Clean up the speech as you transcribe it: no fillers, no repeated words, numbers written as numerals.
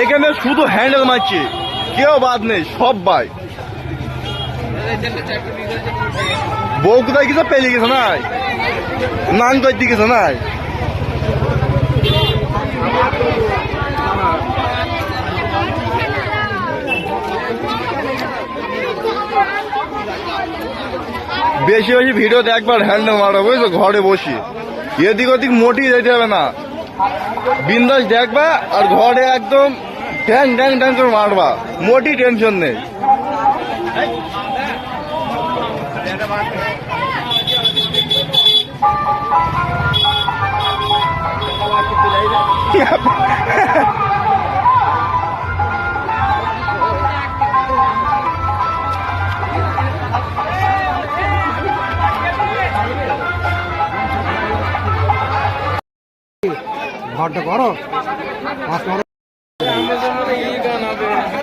এখানে শুধু হ্যান্ডেল মারছে, কেউ বাদ নেই, সব ভাই। বউ কোথায় গেছে, পেলে গেছে নাই, নান করতে গেছে নাই। বেশি বেশি ভিডিও দেখবার হ্যান্ডেল মারো, বুঝছো, ঘরে বসি। এদিক ওদিক মোটি যেতে হবে না, বিন্দাস দেখবা আর ঘরে একদম ট্যাং ট্যাং ট্যাং করে মারবা, মোটি টেনশন নেই। ঘরটা করো।